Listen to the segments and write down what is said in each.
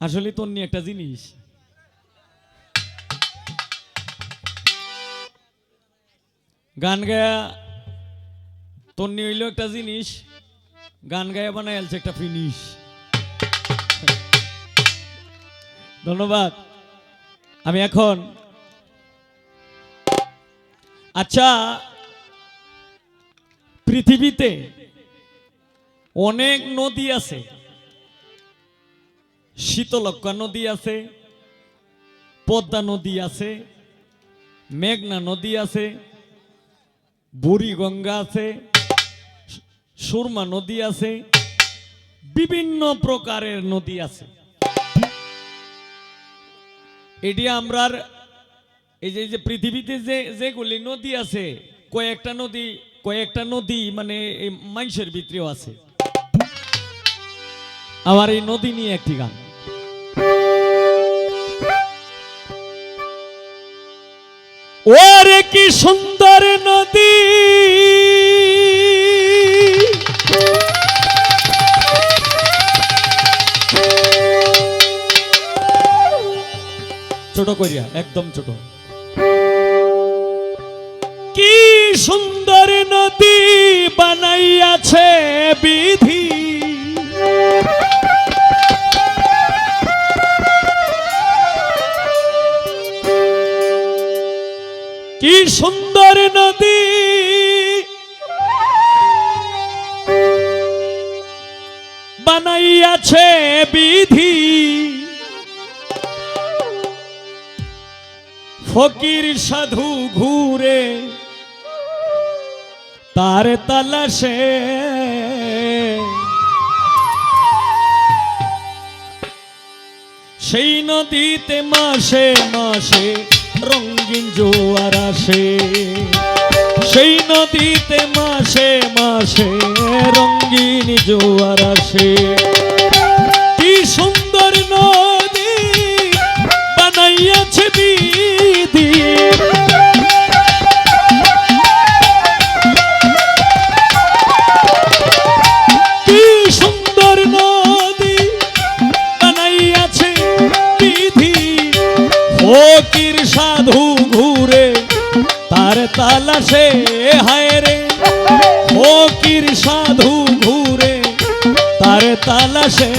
আসলে তন্নি একটা জিনিস, গান গায়া তন্নি হইল একটা জিনিস, গান গায়া বানায় আলছে একটা ফিনিশ। ধন্যবাদ। আমি এখন আচ্ছা, পৃথিবীতে অনেক নদী আছে, শীতলক্ষ্যা নদী আছে, পদ্মা নদী আছে, মেঘনা নদী আছে, বুড়িগঙ্গা আছে, সুরমা নদী আছে, বিভিন্ন প্রকারের নদী আছে। এটি আমরার এই যে পৃথিবীতে যেগুলি নদী আছে, কয়েকটা নদী মানে এই মানুষের ভিতরেও আছে। আমার এই নদী নিয়ে একটি গান। ওরে কি সুন্দর নদী, ছোট করিয়া একদম ছোট। কি সুন্দর নদী বানাইয়াছে বিধি, কি সুন্দর নদী বানাইয়াছে বিধি, ফকির সাধু ঘুরে তার তালাশে, সেই নদীতে মাসে মাসে রঙিন জোয়ার আসে, সেই নদীতে মাসে মাসে রঙিন জোয়ার আসে। কি সুন্দর নদী বানাইয়াছে বিধি, কি সুন্দর নদী বানাইয়াছে বিধি, ফকির সাধু ঘুরে তার তালাশে, হায় রে ফকির সাধু ঘুরে তার তালাশে,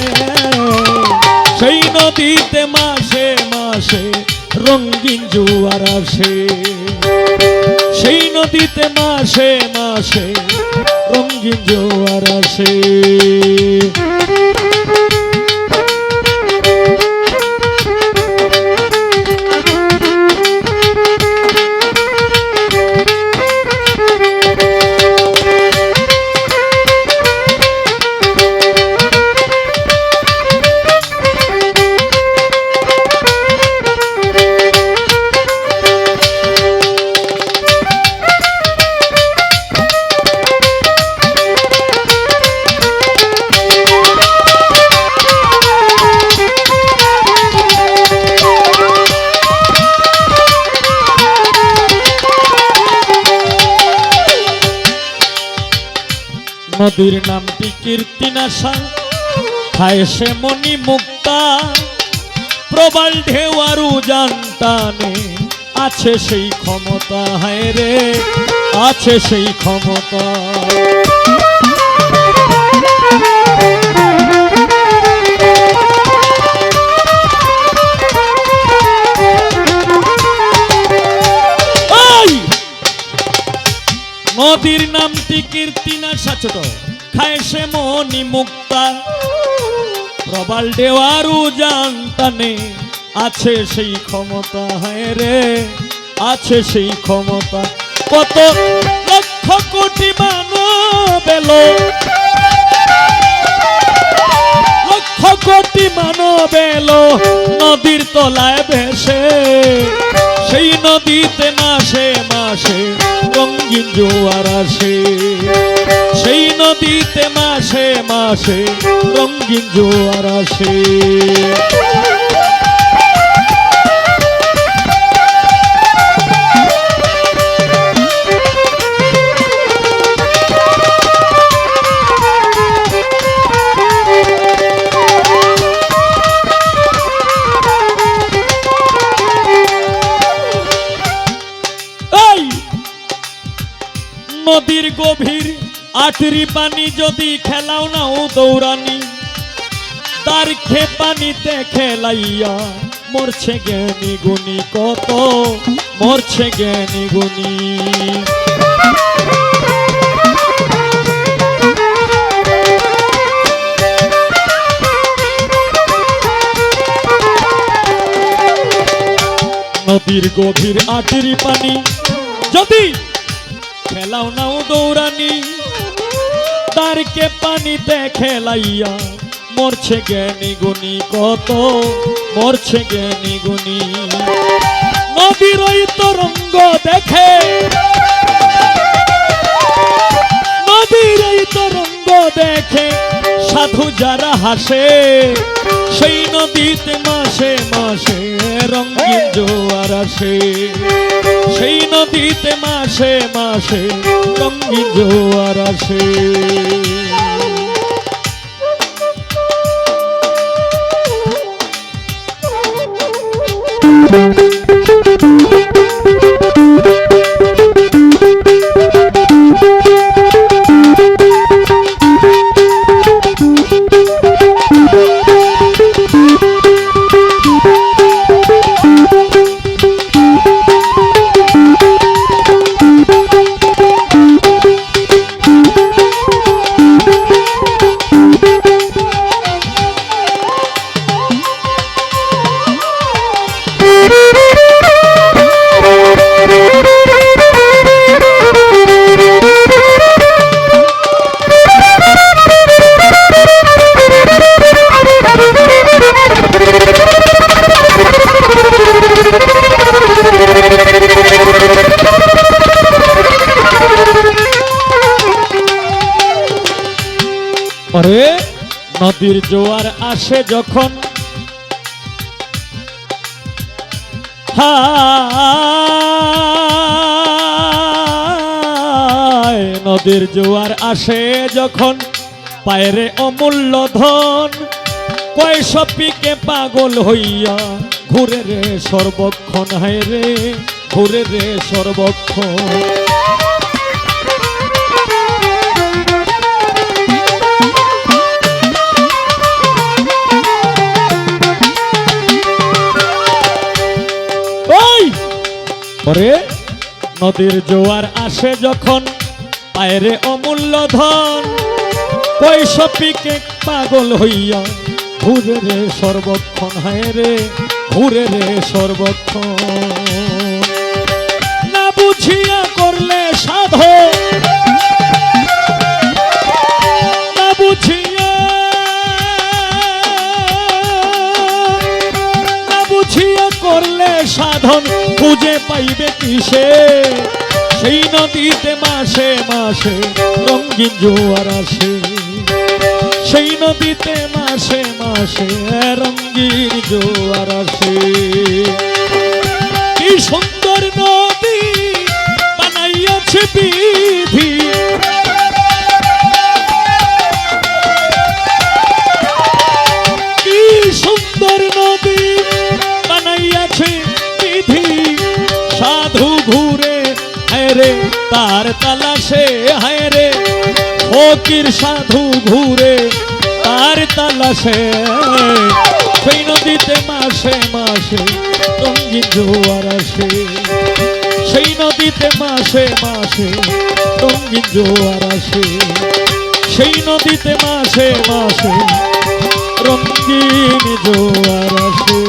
সেই নদীতে মাসে মাসে রঙিন জোয়ার আসে, সেই নদীতে মাসে মাসে রঙিন জোয়ার আসে। নদীর নামটি কীর্তিনাশা, খায় সে মণি মুক্তা, প্রবল ঢেউ আর উজান টানে, আছে সেই ক্ষমতা, হায় রে আছে সেই ক্ষমতা। নদীর নামটি কীর্তিনাশা, ছোট খায় সে মণি মুক্তা, প্রবল ঢেউ আর উজান টানে, আছে সেই ক্ষমতা, হায় রে আছে সেই ক্ষমতা। কত লক্ষ কোটি মানব এলো, লক্ষ কোটি মানব এলো নদীর তলায় ভেসে, সেই নদীতে মাসে মাসে রঙিন জোয়ার আসে, সেই নদীতে মাসে মাসে রঙিন জোয়ার আসে। গভীর আটরি পানি যদি খেলাও নাও দৌড়ানি তার পানিতে খেলাইয়া মরছে জ্ঞানী গুণী কত মরছে জ্ঞানী গুণী নদীর গভীর আটরি পানি যদি খেলাও নাও দৌড়ানি তার পানিতে খেলাইয়া মরছে জ্ঞানী গুণী কত মরছে জ্ঞানী গুণী নদীর ওই তরঙ্গ দেখে নদীর ওই তরঙ্গ দেখে সাধু যারা হাসে সেই নদীতে মাসে মাসে রঙিন জোয়ার আসে সেই নদীতে মাসে মাসে রঙিন জোয়ার আসে আরে নদীর জোয়ার আসে যখন হায় নদীর জোয়ার আসে যখন পায়রে অমূল্য ধন কয় সপিকে পাগল হইয়া ঘুরে রে সর্বক্ষণ হায় রে ঘুরে রে সর্বক্ষণ ওরে নদীর জোয়ার আসে যখন পায়রে অমূল্য ধন কই সপিকে পাগল হইয়া ঘুরে রে সর্বক্ষণ হায় রে ঘুরে রে সর্বক্ষণ না বুঝিয়া করলে সাধো না বুঝিয়া করলে সাধন খুঁজে পাইবে কিসে সেই নদীতে মাসে মাসে রঙিন জোয়ার আসে সেই নদীতে মাসে মাসে রঙিন জোয়ার আসে কি সুন্দর নদী বানাইয়াছে বিধি কি সুন্দর নদী বানাইয়াছে বিধি সাধু ঘুরে হায় রে তার তালাশে হায় রে ফকির সাধু ঘুরে তার তালাশে সেই নদীতে মাসে মাসে রঙিন জোয়ার আসে সেই নদীতে মাসে মাসে রঙিন জোয়ার আসে সেই নদীতে মাসে মাসে রঙিন জোয়ার আসে।